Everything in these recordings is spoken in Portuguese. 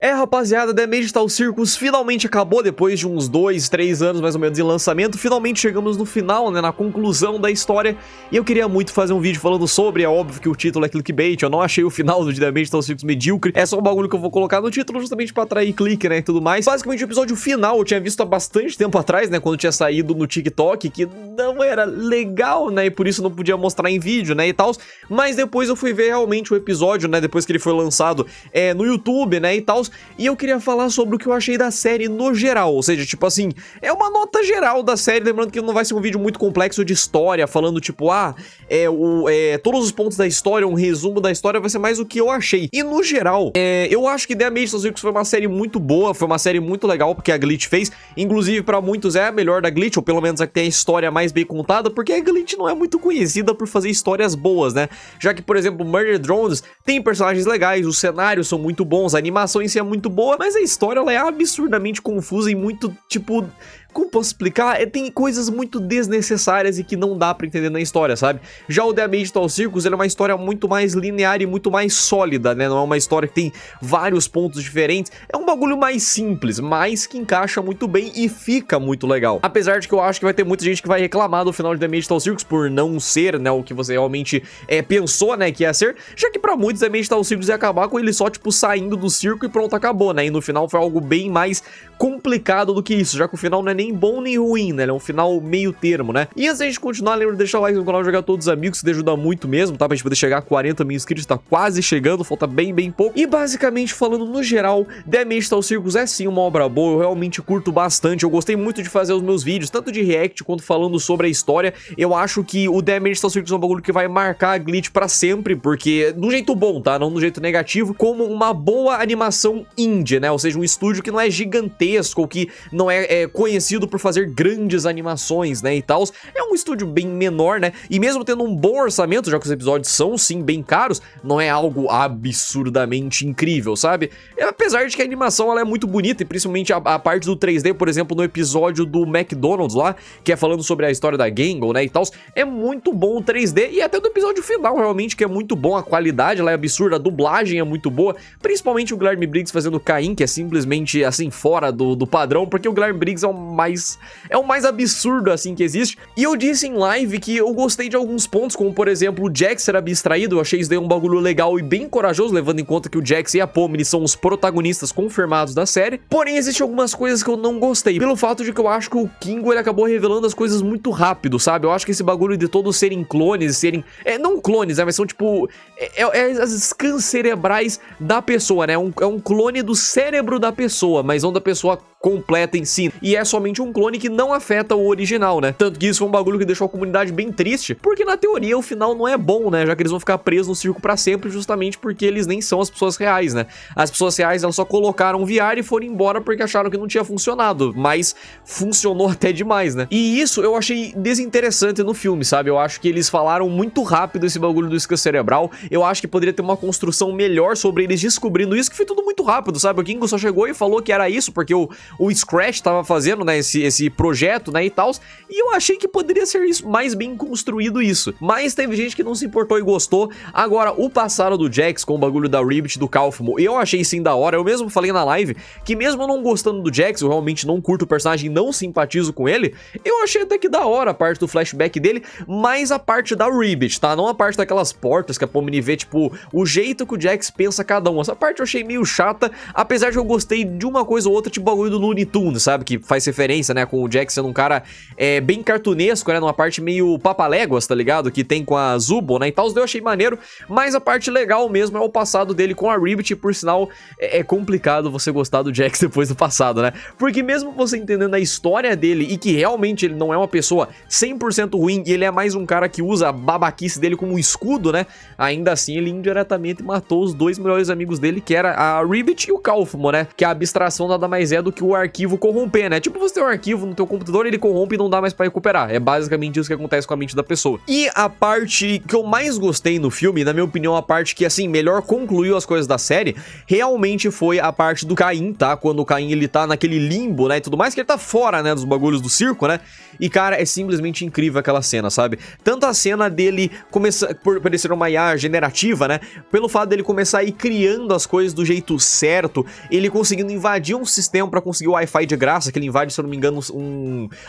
Rapaziada, The Magical Circus finalmente acabou depois de uns 2, 3 anos mais ou menos de lançamento. Finalmente chegamos no final, né, na conclusão da história. E eu queria muito fazer um vídeo falando sobre, é óbvio que o título é clickbait, eu não achei o final do The Magical Circus medíocre. É só um bagulho que eu vou colocar no título justamente pra atrair clique, né, e tudo mais. Basicamente o episódio final eu tinha visto há bastante tempo atrás, né, quando tinha saído no TikTok, que não era legal, né, e por isso não podia mostrar em vídeo, né, e tal. Mas depois eu fui ver realmente o episódio, né, depois que ele foi lançado no YouTube, né, e tal. E eu queria falar sobre o que eu achei da série no geral, ou seja, tipo assim, é uma nota geral da série, lembrando que não vai ser um vídeo muito complexo de história, falando tipo, todos os pontos da história, um resumo da história, vai ser mais o que eu achei. E no geral, eu acho que The Magical Circus foi uma série muito boa, foi uma série muito legal, porque a Glitch fez, inclusive pra muitos é a melhor da Glitch, ou pelo menos a que tem a história mais bem contada, porque a Glitch não é muito conhecida por fazer histórias boas, né? Já que, por exemplo, Murder Drones tem personagens legais, os cenários são muito bons, a animação em si é muito boa, mas a história ela é absurdamente confusa e muito, tipo... Como posso explicar? Tem coisas muito desnecessárias e que não dá pra entender na história, sabe? Já o The Magical Circus, ele é uma história muito mais linear e muito mais sólida, né? Não é uma história que tem vários pontos diferentes. É um bagulho mais simples, mas que encaixa muito bem e fica muito legal. Apesar de que eu acho que vai ter muita gente que vai reclamar do final de The Magical Circus por não ser, né, o que você realmente pensou, né, que ia ser. Já que pra muitos The Magical Circus ia acabar com ele só, tipo, saindo do circo e pronto, acabou, né? E no final foi algo bem mais complicado do que isso, já que o final não é nem bom nem ruim, né? É um final meio termo, né? E antes da gente continuar, lembra de deixar o like no canal, jogar todos os amigos, que ajuda muito mesmo, tá? Pra gente poder chegar a 40 mil inscritos, tá quase chegando, falta bem pouco. E basicamente, falando no geral, The Magical Circus é sim uma obra boa, eu realmente curto bastante, eu gostei muito de fazer os meus vídeos, tanto de react quanto falando sobre a história. Eu acho que o The Magical Circus é um bagulho que vai marcar a Glitch pra sempre, porque, de um jeito bom, tá? Não do jeito negativo, como uma boa animação indie, né? Ou seja, um estúdio que não é gigantesco, ou que não é conhecido por fazer grandes animações, né, e tal. É um estúdio bem menor, né, e mesmo tendo um bom orçamento, já que os episódios são, sim, bem caros, não é algo absurdamente incrível, sabe? Apesar de que a animação, ela é muito bonita, e principalmente a parte do 3D, por exemplo, no episódio do McDonald's lá, que é falando sobre a história da Gangle, né, e tal, é muito bom o 3D, e até do episódio final, realmente, que é muito bom, a qualidade, ela é absurda, a dublagem é muito boa, principalmente o Guilherme Briggs fazendo Caim, que é simplesmente, assim, fora do padrão, porque o Guilherme Briggs é o mais absurdo, assim, que existe. E eu disse em live que eu gostei de alguns pontos, como, por exemplo, o Jax ser abstraído. Eu achei isso daí um bagulho legal e bem corajoso, levando em conta que o Jax e a Pomni são os protagonistas confirmados da série. Porém, existem algumas coisas que eu não gostei, pelo fato de que eu acho que o Kingo, ele acabou revelando as coisas muito rápido, sabe? Eu acho que esse bagulho de todos serem clones, serem... não clones, né? Mas são, tipo... as scans cerebrais da pessoa, né? É um clone do cérebro da pessoa, mas não da pessoa completa em si. E é somente um clone que não afeta o original, né? Tanto que isso foi um bagulho que deixou a comunidade bem triste, porque na teoria o final não é bom, né? Já que eles vão ficar presos no circo pra sempre, justamente porque eles nem são as pessoas reais, né? As pessoas reais, elas só colocaram VR e foram embora porque acharam que não tinha funcionado, mas funcionou até demais, né? E isso eu achei desinteressante no filme, sabe? Eu acho que eles falaram muito rápido esse bagulho do scan cerebral, eu acho que poderia ter uma construção melhor sobre eles descobrindo isso, que foi tudo muito rápido, sabe? O Kingo só chegou e falou que era isso, porque o Scratch tava fazendo, né, esse projeto, né, e tal, e eu achei que poderia ser isso, mais bem construído isso, mas teve gente que não se importou e gostou. Agora, o passado do Jax com o bagulho da Ribbit, do Kaufmo, eu achei sim da hora, eu mesmo falei na live que mesmo não gostando do Jax, eu realmente não curto o personagem, não simpatizo com ele, eu achei até que da hora a parte do flashback dele, mas a parte da Ribbit, tá, não a parte daquelas portas que a Pomni vê, tipo, o jeito que o Jax pensa cada um, essa parte eu achei meio chata, apesar de eu gostei de uma coisa ou outra, tipo bagulho do Looney Tunes, sabe, que faz referência, né, com o Jax sendo um cara bem cartunesco, né, numa parte meio papaléguas, tá ligado, que tem com a Zubo, né, e tal, eu achei maneiro, mas a parte legal mesmo é o passado dele com a Ribbit, por sinal, é complicado você gostar do Jax depois do passado, né, porque mesmo você entendendo a história dele e que realmente ele não é uma pessoa 100% ruim e ele é mais um cara que usa a babaquice dele como um escudo, né, ainda assim ele indiretamente matou os dois melhores amigos dele, que era a Ribbit e o Kaufmo, né, que a abstração nada mais é do que o o arquivo corromper, né? Tipo, você tem um arquivo no teu computador, ele corrompe e não dá mais pra recuperar. É basicamente isso que acontece com a mente da pessoa. E a parte que eu mais gostei no filme, na minha opinião, a parte que, assim, melhor concluiu as coisas da série, realmente foi a parte do Caim, tá? Quando o Caim, ele tá naquele limbo, né, e tudo mais, que ele tá fora, né, dos bagulhos do circo, né? E, cara, é simplesmente incrível aquela cena, sabe? Tanto a cena dele começar, por ele ser uma IA generativa, né? Pelo fato dele começar a ir criando as coisas do jeito certo, ele conseguindo invadir um sistema pra conseguir o Wi-Fi de graça, que ele invade, se eu não me engano,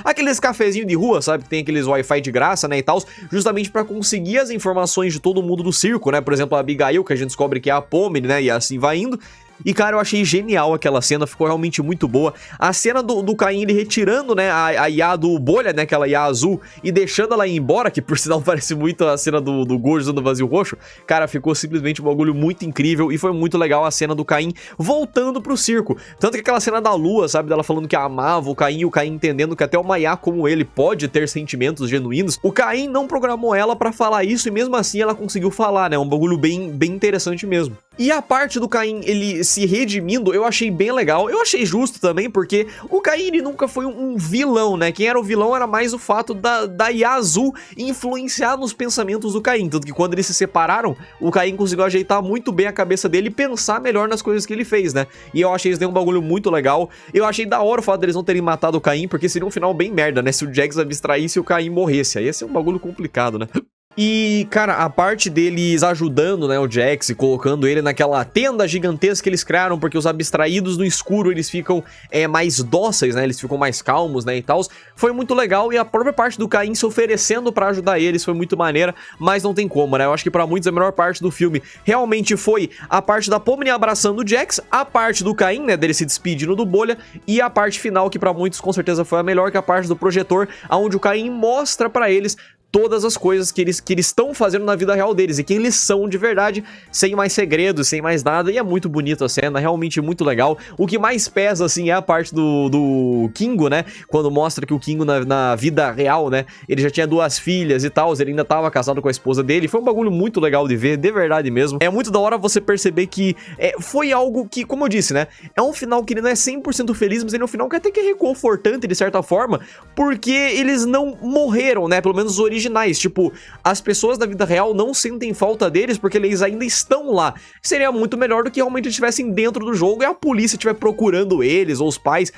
aqueles cafezinhos de rua, sabe? Que tem aqueles Wi-Fi de graça, né, e tal, justamente pra conseguir as informações de todo mundo do circo, né? Por exemplo, a Abigail, que a gente descobre que é a Pomni, né? E assim vai indo. E, cara, eu achei genial aquela cena, ficou realmente muito boa. A cena do Caim, ele retirando, né, a IA do Bolha, né, aquela IA azul, e deixando ela ir embora, que por sinal parece muito a cena do Gordo usando o vazio roxo. Cara, ficou simplesmente um bagulho muito incrível, e foi muito legal a cena do Caim voltando pro circo. Tanto que aquela cena da Lua, sabe, dela falando que amava o Caim, e o Caim entendendo que até uma IA como ele pode ter sentimentos genuínos. O Caim não programou ela pra falar isso, e mesmo assim ela conseguiu falar, né, um bagulho bem interessante mesmo. E a parte do Caim, ele se redimindo, eu achei bem legal. Eu achei justo também, porque o Caim, ele nunca foi um vilão, né? Quem era o vilão era mais o fato da IA azul influenciar nos pensamentos do Caim. Tanto que quando eles se separaram, o Caim conseguiu ajeitar muito bem a cabeça dele e pensar melhor nas coisas que ele fez, né? E eu achei isso daí um bagulho muito legal. Eu achei da hora o fato deles não terem matado o Caim, porque seria um final bem merda, né? Se o Jax abstraísse e o Caim morresse. Aí ia ser um bagulho complicado, né? E, cara, a parte deles ajudando, né, o Jax e colocando ele naquela tenda gigantesca que eles criaram, porque os abstraídos no escuro, eles ficam mais dóceis, né, eles ficam mais calmos, né, e tal, foi muito legal. E a própria parte do Caim se oferecendo pra ajudar eles foi muito maneira, mas não tem como, né, eu acho que pra muitos a melhor parte do filme realmente foi a parte da Pomni abraçando o Jax, a parte do Caim, né, dele se despedindo do Bolha, e a parte final, que pra muitos com certeza foi a melhor, que é a parte do projetor, onde o Caim mostra pra eles todas as coisas que eles estão fazendo na vida real deles e quem eles são de verdade, sem mais segredos, sem mais nada. E é muito bonito a cena, realmente muito legal. O que mais pesa, assim, é a parte do Kingo, né? Quando mostra que o Kingo na vida real, né, ele já tinha 2 filhas e tal, ele ainda tava casado com a esposa dele. Foi um bagulho muito legal de ver, de verdade mesmo. É muito da hora você perceber que foi algo que, como eu disse, né, é um final que ele não é 100% feliz, mas ele é um final que até que é reconfortante de certa forma, porque eles não morreram, né, pelo menos os originais. Tipo, as pessoas da vida real não sentem falta deles porque eles ainda estão lá. Seria muito melhor do que realmente eles estivessem dentro do jogo e a polícia estiver procurando eles, ou os pais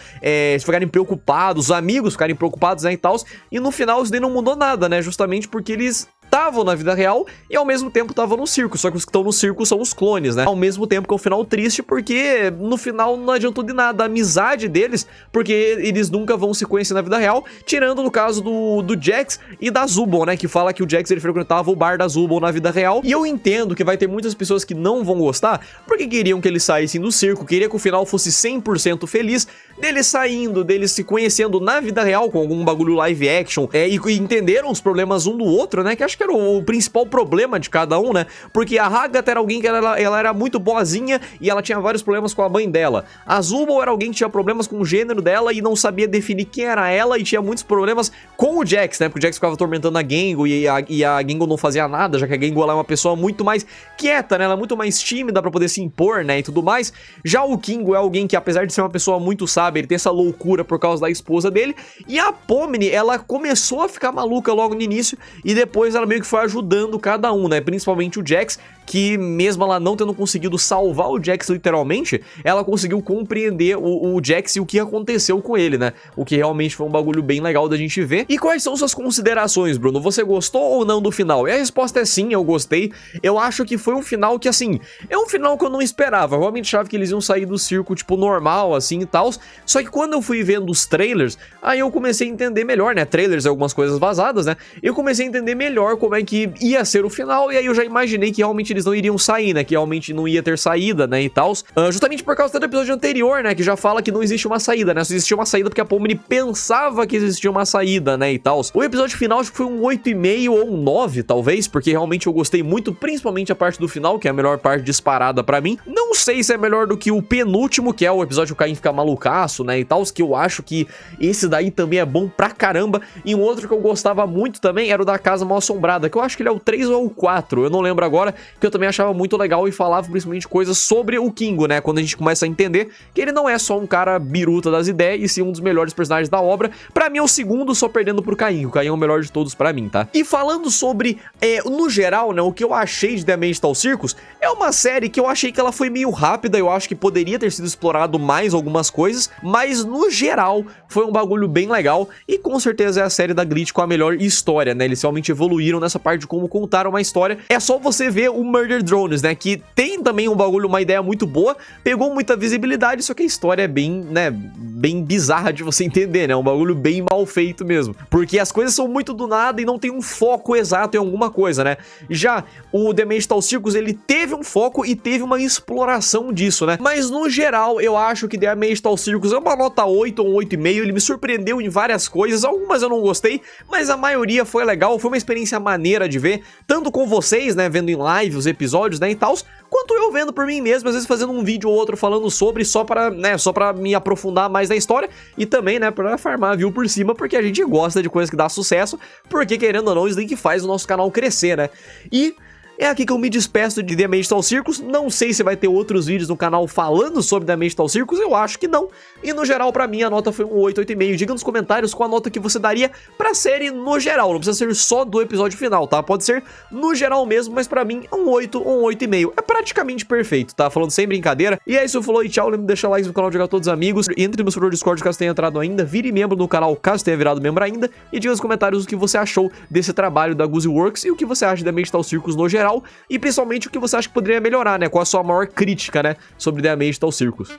ficarem preocupados, os amigos ficarem preocupados, né, e tal. E no final isso daí não mudou nada, né, justamente porque eles estavam na vida real e ao mesmo tempo estavam no circo, só que os que estão no circo são os clones, né? Ao mesmo tempo que é um final triste, porque no final não adiantou de nada a amizade deles, porque eles nunca vão se conhecer na vida real, tirando no caso do Jax e da Zubon, né? Que fala que o Jax, ele frequentava o bar da Zubon na vida real, e eu entendo que vai ter muitas pessoas que não vão gostar, porque queriam que eles saíssem do circo, queria que o final fosse 100% feliz, deles saindo, deles se conhecendo na vida real, com algum bagulho live action, e entenderam os problemas um do outro, né? Que acho que era o principal problema de cada um, né? Porque a Hagatha era alguém que ela era muito boazinha e ela tinha vários problemas com a mãe dela. A Zubon era alguém que tinha problemas com o gênero dela e não sabia definir quem era ela e tinha muitos problemas com o Jax, né? Porque o Jax ficava atormentando a Gengo e a Gengo não fazia nada, já que a Gengo ela é uma pessoa muito mais quieta, né? Ela é muito mais tímida pra poder se impor, né? E tudo mais. Já o Kingo é alguém que, apesar de ser uma pessoa muito sábia, ele tem essa loucura por causa da esposa dele. E a Pomni, ela começou a ficar maluca logo no início e depois ela meio que foi ajudando cada um, né? Principalmente o Jax, que mesmo ela não tendo conseguido salvar o Jax literalmente, ela conseguiu compreender o Jax e o que aconteceu com ele, né? O que realmente foi um bagulho bem legal da gente ver. E quais são suas considerações, Bruno? Você gostou ou não do final? E a resposta é sim, eu gostei. Eu acho que foi um final que, assim, é um final que eu não esperava. Eu realmente achava que eles iam sair do circo, tipo, normal, assim, e tal. Só que quando eu fui vendo os trailers, aí eu comecei a entender melhor, né? Trailers, algumas coisas vazadas, né? Eu comecei a entender melhor como é que ia ser o final, e aí eu já imaginei que realmente eles não iriam sair, né? Que realmente não ia ter saída, né? E tal. Justamente por causa do episódio anterior, né? Que já fala que não existe uma saída, né? Só existia uma saída porque a Pomni pensava que existia uma saída, né? E tal. O episódio final acho que foi um 8,5 ou um 9, talvez, porque realmente eu gostei muito, principalmente a parte do final, que é a melhor parte disparada pra mim. Não sei se é melhor do que o penúltimo, que é o episódio que o Caim fica malucaço, né? E tal, que eu acho que esse daí também é bom pra caramba. E um outro que eu gostava muito também era o da Casa Mal Assombrada, que eu acho que ele é o 3 ou o 4, eu não lembro agora, porque eu também achava muito legal e falava principalmente coisas sobre o Kingo, né? Quando a gente começa a entender que ele não é só um cara biruta das ideias, e sim um dos melhores personagens da obra. Pra mim é o segundo, só perdendo pro Caim. O Caim é o melhor de todos pra mim, tá? E falando sobre, no geral, né, o que eu achei de The Magical Circus, é uma série que eu achei que ela foi meio rápida, eu acho que poderia ter sido explorado mais algumas coisas, mas no geral foi um bagulho bem legal, e com certeza é a série da Glitch com a melhor história, né? Eles realmente evoluíram nessa parte de como contar uma história. É só você ver o Murder Drones, né, que tem também um bagulho, uma ideia muito boa, pegou muita visibilidade, só que a história é bem, né, bem bizarra de você entender, né? Um bagulho bem mal feito mesmo, porque as coisas são muito do nada e não tem um foco exato em alguma coisa, né? Já o The Magical Circus, ele teve um foco e teve uma exploração disso, né? Mas no geral, eu acho que The Magical Circus é uma nota 8 ou 8,5, ele me surpreendeu em várias coisas, algumas eu não gostei, mas a maioria foi legal, foi uma experiência maneira de ver, tanto com vocês, né, vendo em live os episódios, né, e tal, quanto eu vendo por mim mesmo, às vezes fazendo um vídeo ou outro falando sobre, só pra, né, só pra me aprofundar mais na história, e também, né, pra farmar view por cima, porque a gente gosta de coisas que dá sucesso, porque querendo ou não, isso daí que faz o nosso canal crescer, né? E é aqui que eu me despeço de The Magical Circus. Não sei se vai ter outros vídeos no canal falando sobre The Magical Circus, eu acho que não. E no geral, pra mim, a nota foi um 8, 8,5. Diga nos comentários qual a nota que você daria pra série no geral. Não precisa ser só do episódio final, tá? Pode ser no geral mesmo, mas pra mim, um 8 ou um 8,5. É praticamente perfeito, tá? Falando sem brincadeira. E é isso, falou e tchau. Lembra de deixar like no canal, jogar todos os amigos. Entre no servidor Discord caso tenha entrado ainda. Vire membro no canal caso tenha virado membro ainda. E diga nos comentários o que você achou desse trabalho da Guzi Works e o que você acha da Magical Circus no geral. E principalmente o que você acha que poderia melhorar, né? Qual a sua maior crítica, né? Sobre The Magical Circus.